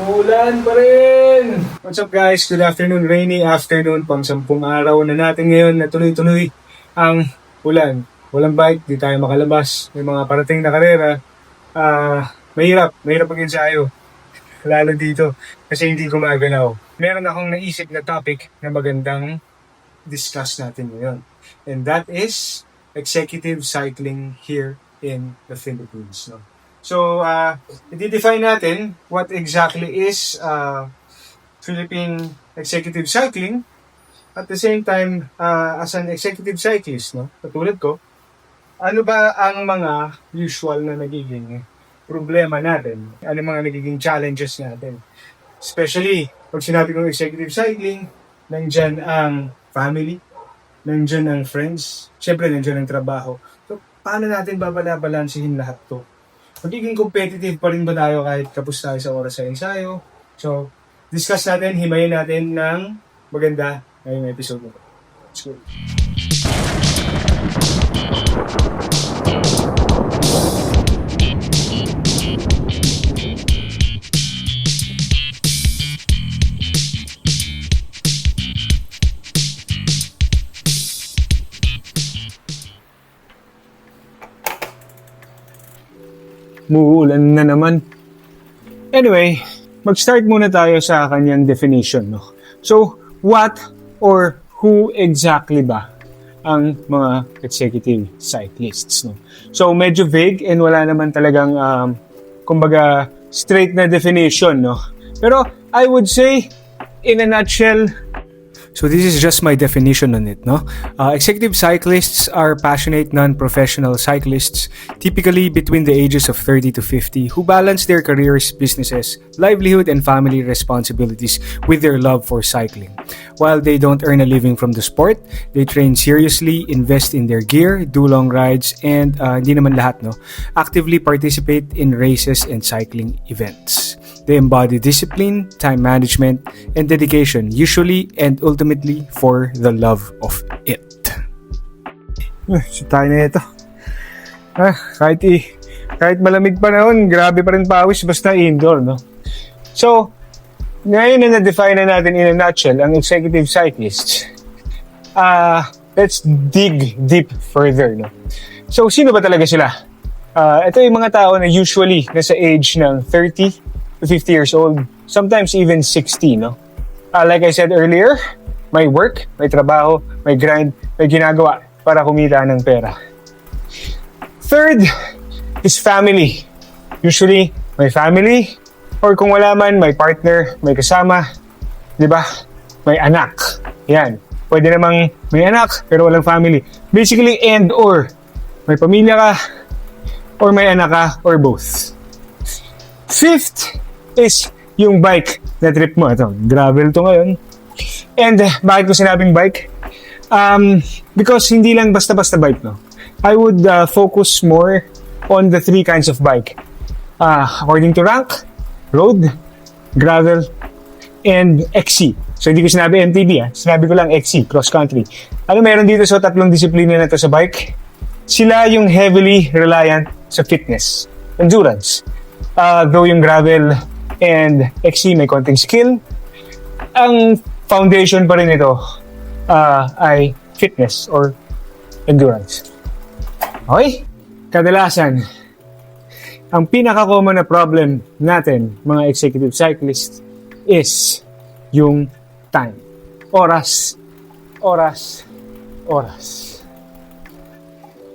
Ulan pa rin! What's up guys? Good afternoon, rainy afternoon. Pang-10 araw na natin ngayon na tuloy-tuloy ang ulan. Walang bike, di tayo makalabas. May mga parating na karera. Mahirap mag-ensayo. Lalo dito kasi hindi gumagalaw. Meron akong naisip na topic na magandang discuss natin ngayon. And that is executive cycling here in the Philippines. No? So, i-define natin what exactly is Philippine executive cycling. At the same time, as an executive cyclist, no, katulad ko, ano ba ang mga usual na nagiging problema natin? Ano mga nagiging challenges natin? Especially, pag sinabi kong executive cycling, nandyan ang family, nandyan ang friends, syempre nandyan ang trabaho. So, paano natin babalabalansihin lahat to? Magiging competitive pa rin ba tayo kahit kapos tayo sa oras sa ensayo? So, discuss natin, himayin natin ng maganda ngayong episode nito. Let's go. Muulan na naman. Anyway, mag-start muna tayo sa kanyang definition. No? So, what or who exactly ba ang mga executive cyclists? No? So, medyo vague and wala naman talagang, kumbaga, straight na definition. No? Pero, I would say, in a nutshell, so this is just my definition on it, no? Executive cyclists are passionate non-professional cyclists, typically between the ages of 30 to 50, who balance their careers, businesses, livelihood, and family responsibilities with their love for cycling. While they don't earn a living from the sport, they train seriously, invest in their gear, do long rides, and hindi naman lahat, no? Actively participate in races and cycling events. They embody discipline, time management, and dedication, usually and ultimately for the love of it. So tayo na ito. Kahit malamig panahon, grabe pa rin pawis basta indoor, no? So, ngayon na na-define na natin in a nutshell ang executive cyclists. Let's dig deep further, no? So, sino ba talaga sila? Ito yung mga tao na usually nasa age ng 30 to 50 years old, sometimes even 60, no? Like I said earlier, may work, may trabaho, may grind, may ginagawa para kumita ng pera. Third is family. Usually, may family, or kung wala man, may partner, may kasama, di ba? May anak. Yan. Pwede namang may anak, pero walang family. Basically, and or. May pamilya ka, or may anak ka, or both. Fifth is yung bike na trip mo. Ito, gravel to ngayon. And bakit ko sinabing bike? Because hindi lang basta-basta bike, no? I would focus more on the three kinds of bike. According to rank, road, gravel, and XC. So hindi ko sinabi MTB, sinabi ko lang XC, cross country. Ano meron dito sa tatlong disiplina na to sa bike? Sila yung heavily reliant sa fitness, endurance. Though yung gravel and XC may konting skill, ang foundation pa rin ito ay fitness or endurance. Okay? Kadalasan, ang pinaka-common na problem natin, mga executive cyclists, is yung time. Oras.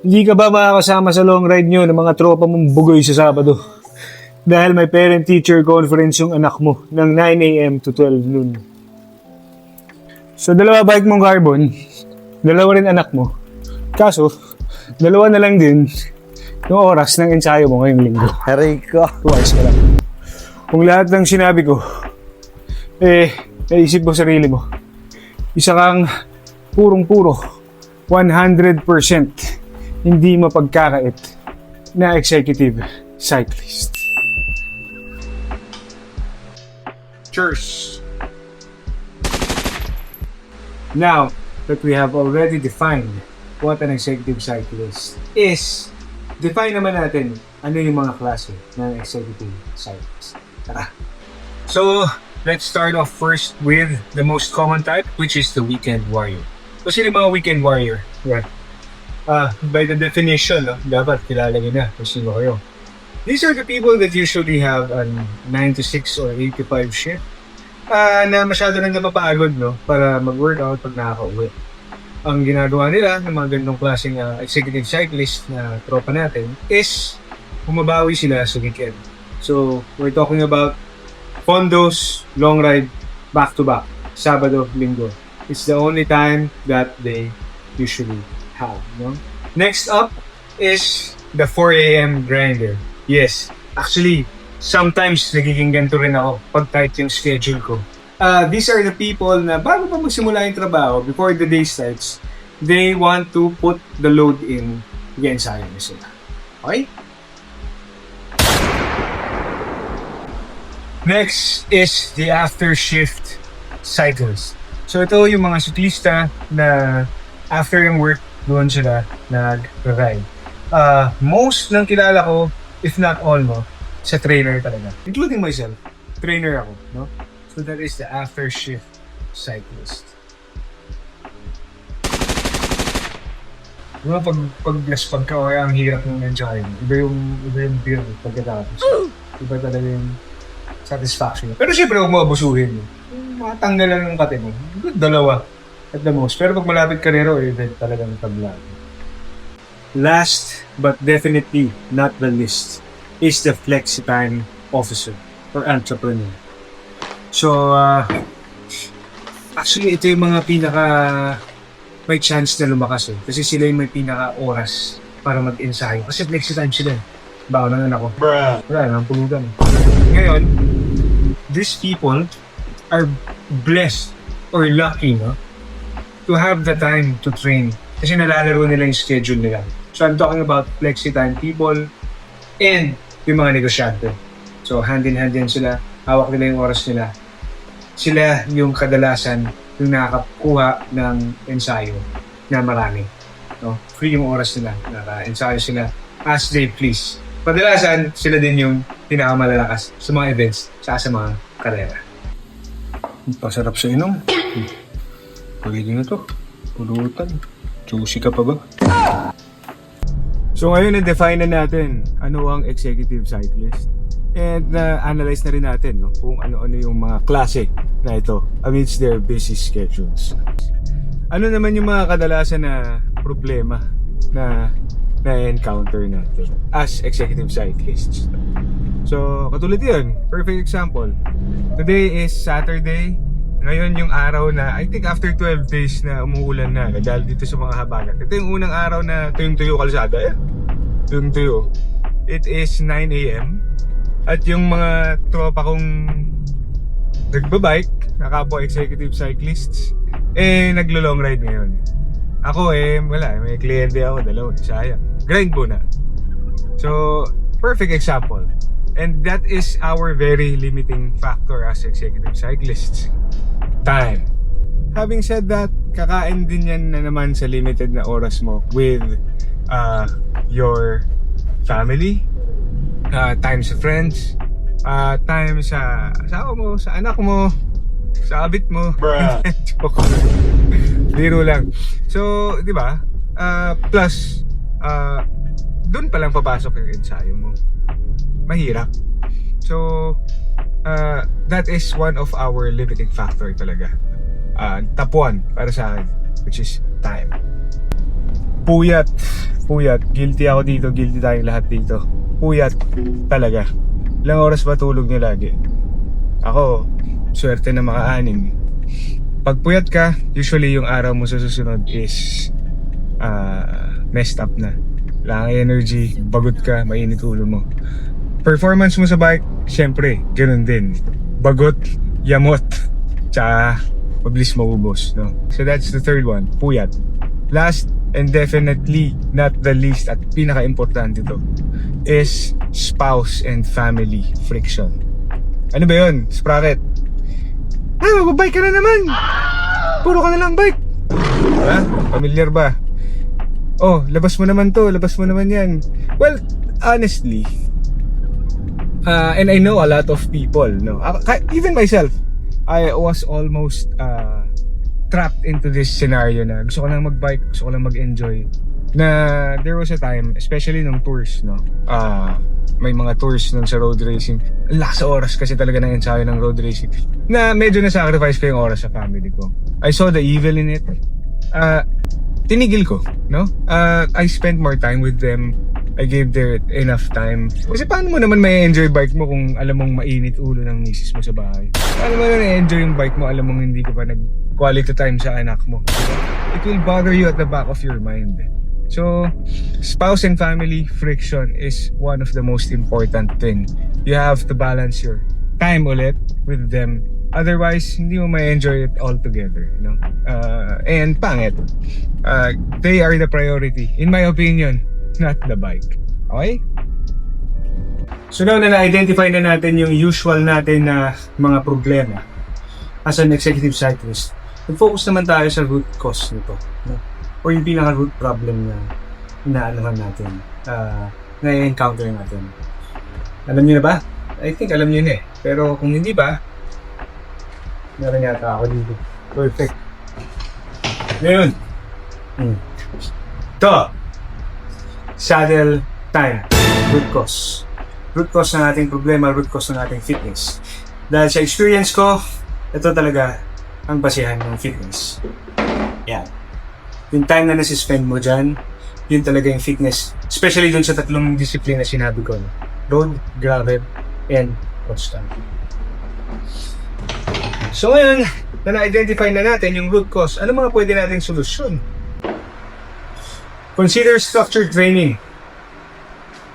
Hindi ka ba makakasama sa long ride nyo ng mga tropa mong bugoy sa Sabado? Dahil may parent-teacher conference yung anak mo ng 9 a.m. to 12 noon. So, dalawa bike mong carbon, dalawa rin anak mo. Kaso, dalawa na lang din yung oras ng ensayo mo ngayong linggo. Aray ko. Twice ka lang. Kung lahat ng sinabi ko, naisip mo sarili mo. Isa kang purong-puro, 100% hindi mapagkakait na executive cyclist. Cheers! Now that we have already defined what an executive cyclist is, define naman natin ano yung mga klase ng executive cyclist. Tara! So, let's start off first with the most common type, which is the weekend warrior. Kasi yung mga weekend warrior, right? By the definition, no, dapat kilala nyo na kung sino kayo. These are the people that usually have a 9 to 6 or 8 to 5 shift na masyado nang napapagod, no, para mag-workout pag nakaka-uwi. Ang ginagawa nila ng mga ganitong klaseng executive cyclist na tropa natin is bumabawi sila sa weekend. So, we're talking about Fondos, long ride, back-to-back, Sabado, Linggo. It's the only time that they usually have. No? Next up is the 4 a.m. grinder. Yes, actually, sometimes nagiging ganito rin ako pag tight yung schedule ko. These are the people na bago pa magsimula yung trabaho, before the day starts, they want to put the load in, sayang na sila. Okay? Next is the after shift cycles. So ito yung mga siklista na after yung work, doon sila nag-ride. Most ng kilala ko, if not all mo, sa trainer talaga. Including myself, trainer ako, no? So that is the after shift cyclist. Diba pag-glaspag ka, okay, ang hirap ng enjoy. Iba yung beer pagkatapos. Iba talaga yung satisfaction. Pero syempre, huwag mo abusuhin. Matanggal lang ng kate mo. Dalawa at the most. Pero pag malapit karero, then talagang tabla. Last, but definitely not the least, is the flexi-time officer or entrepreneur. So, actually, ito yung mga may chance na lumakas eh. Kasi sila yung may pinaka-oras para mag-ensayo. Kasi flexi-time sila eh. Baka na ako. Wala nang pulutan. Ngayon, these people are blessed or lucky, no, to have the time to train. Kasi nalalaro nila yung schedule nila. So I'm talking about flexi-time people and yung mga negosyante. So hand in hand yan sila, hawak nila yung oras nila. Sila yung kadalasan yung nakakakuha ng ensayo na marami. No? Free yung oras nila, naka-ensayo sila as they please. Kadalasan, sila din yung pinakamalalakas sa mga events sa mga karera. Pasarap sa inom. Pagiging na to. Pulutan. Juicy ka pa ba? So ngayon, na-define na natin ano ang executive cyclist. And na-analyze na rin natin, no, kung ano-ano yung mga klase na ito amidst their busy schedules. Ano naman yung mga kadalasan na problema na na-encounter natin as executive cyclists. So, katulad yun, perfect example. Today is Saturday. Ngayon yung araw na, I think after 12 days na umuulan na dahil dito sa mga habagat. Ito yung unang araw na tuyong-tuyo kalsada. Tuyong-tuyo. It is 9 a.m. At yung mga tropa kong nagbabike, nakapwa executive cyclists, naglo-long ride ngayon. Ako wala, may kliyente ako, dalawa, sayang. Grind muna. So, perfect example. And that is our very limiting factor as executive cyclists. Time. Having said that, kakain din yan na naman sa limited na oras mo with your family, time sa friends, time sa asawa mo, sa anak mo, sa abit mo. Biro lang. So, di ba? Plus, dun palang papasok yung ensayo mo. Mahirap. So, that is one of our limiting factor talaga. Top 1 para sa akin, which is time. Puyat. Guilty ako dito, guilty tayong lahat dito. Puyat talaga. Ilang oras ba tulog nyo lagi? Ako, swerte na maka-anim. Pag puyat ka, usually yung araw mo sa susunod is messed up na. Wala kang energy, pagod ka, mainit ulo mo. Performance mo sa bike, syempre, ganun din. Bagot, yamot, tsaka mabilis maubos, no? So that's the third one, puyat. Last and definitely not the least at pinaka-importante ito is spouse and family friction. Ano ba yun? Sprocket. Magbabike ka na naman! Puro ka na lang bike! Diba? Familiar ba? Oh, labas mo naman to, labas mo naman yan. Well, honestly, And I know a lot of people, no? Even myself, I was almost trapped into this scenario na gusto ko lang mag-bike, gusto ko lang mag-enjoy. Na there was a time, especially nung tours, no? May mga tours nun sa road racing. Lakas sa oras kasi talaga ng ensayo ng road racing. Na medyo na-sacrifice ko yung oras sa family ko. I saw the evil in it. Tinigil ko, no? I spent more time with them. I gave there enough time. Kasi paano mo naman may enjoy bike mo kung alam mong mainit ulo ng misis mo sa bahay? Paano mo na enjoy yung bike mo alam mong hindi ka pa nag-quality time sa anak mo? It will bother you at the back of your mind. So, spouse and family friction is one of the most important thing. You have to balance your time ulit with them. Otherwise, hindi mo ma-enjoy it all together, you know? And pangit. They are the priority, in my opinion, not the bike. Okay? So now na na-identify na natin yung usual natin na mga problema as an executive cyclist, mag-focus naman tayo sa root cause nito, no? O yung pinaka-root problem na inaalaman natin, na i-encounter natin. Alam niyo na ba? I think alam niyo na eh. Pero kung hindi ba, meron yata ako dito. Perfect. Ngayon. Ito. Saddle time. Root cause. Root cause ng ating problema, root cause ng ating fitness. Dahil sa experience ko, ito talaga ang basihan ng fitness. Yan. Yung time na nasispend mo dyan, yun talaga yung fitness. Especially dun sa tatlong disiplina na sinabi ko. Road, gravel, and constant. So ngayon, na na-identify na natin yung root cause, ano mga pwede nating solusyon? Consider structured training.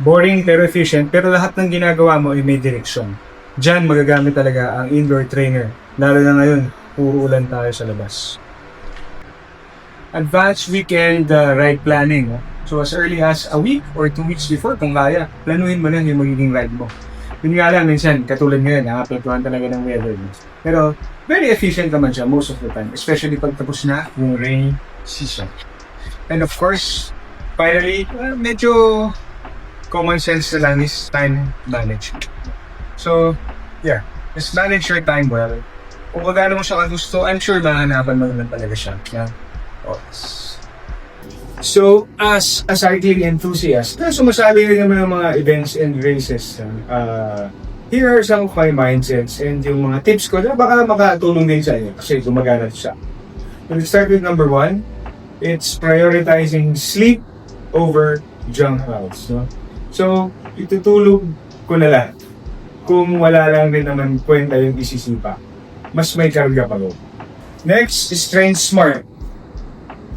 Boring pero efficient, pero lahat ng ginagawa mo ay may direksyon. Diyan magagamit talaga ang indoor trainer. Lalo na ngayon, puro ulan tayo sa labas. Advanced weekend ride planning. So as early as a week or 2 weeks before, kung kaya, planuhin mo na yung magiging ride mo. Yun nga lang, minsan, katulad ngayon, nakapagpuan talaga ng weather. Pero very efficient naman siya most of the time, especially pag tapos na yung rainy season. And of course, finally, medyo common sense na lang is time management. So, yeah, just manage your time well. Kung kagano mo siya kagusto, I'm sure mahanapan mo naman talaga siya. Yeah. So, as a cycling enthusiast, sumasali rin naman ng mga events and races. Here are some of my mindsets and yung mga tips ko na baka makatulong din sa inyo kasi gumagana siya. We'll start with number 1. It's prioritizing sleep over junk house. No? So, itutulog ko na lang. Kung wala lang din naman kwenta yung isisipa, mas may karga pa ko. Next is train smart.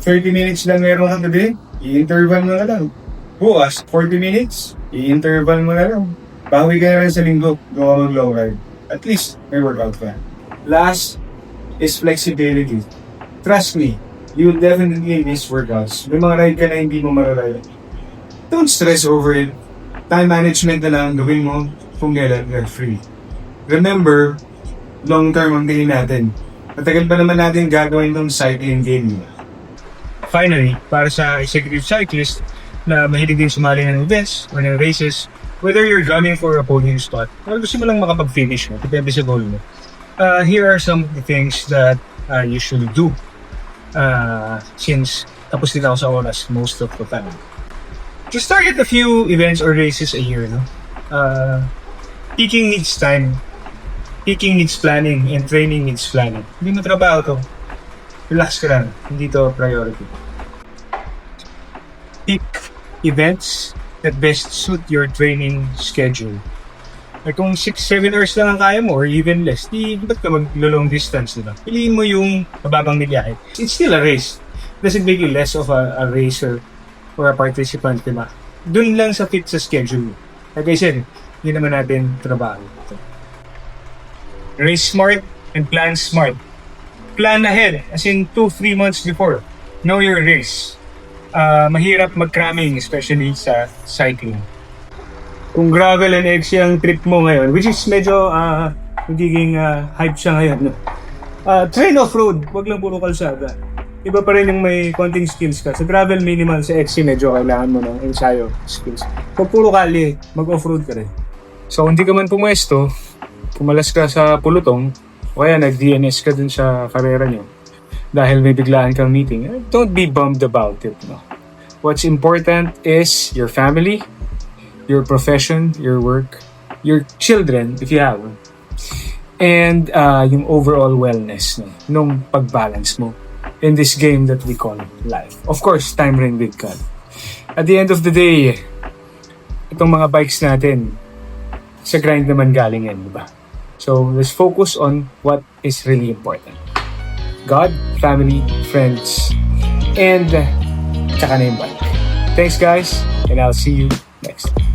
30 minutes lang meron kang gabi, i-interval mo na lang. Bukas, 40 minutes, i-interval mo na lang. Bawi ka na rin sa linggo, gawa mag-low ride. At least, may workout ka. Last is flexibility. Trust me, you'll definitely miss workouts. May mga ride ka na hindi mo mararide. Don't stress over it. Time management na lang gawin mo kung kailan you're free. Remember, long-term ang tingin natin. Matagal pa naman natin gagawin ng cycling game. Finally, para sa executive cyclist na mahilig din sumali ng events or ng races, whether you're gunning for a podium spot or gusto mo lang makapag-finish mo, depende sa goal mo, here are some of the things that you should do since tapos din ako sa oras most of the time. Just target a few events or races a year. No? Peaking needs time, peaking needs planning, and training needs planning. Hindi mo trabaho to. Relax ka lang, hindi to priority. Pick events that best suit your training schedule. Like kung 6-7 hours lang ang kaya mo or even less, ba't ka mag-long distance, diba? Piliin mo yung mababang biyahe. It's still a race. Doesn't make you less of a racer or a participant, diba? Dun lang sa fit sa schedule mo. Like I said, hindi naman natin trabaho. Race smart and plan smart. Plan ahead, as in 2-3 months before. Know your race. Mahirap mag-cramming, especially sa cycling. Kung gravel and XC ang trip mo ngayon, which is medyo magiging hype siya ngayon. No? Train off-road, wag lang puro kalsada. Iba pa rin yung may konting skills ka. Sa gravel minimal, sa XC medyo kailangan mo ng ensayo skills. Kung puro kali, mag-off-road ka rin. So, hindi ka man pumwesto, pumalas ka sa pulutong, o kaya nag-DNS ka dun sa karera nyo dahil may biglaan kang meeting, don't be bummed about it. No? What's important is your family, your profession, your work, your children, if you have, and yung overall wellness nung pag-balance mo in this game that we call life. Of course, time ring with God. At the end of the day, itong mga bikes natin, sa grind naman galing yan, di ba? So, let's focus on what is really important. God, family, friends, and tsaka na yung bike. Thanks guys, and I'll see you next time.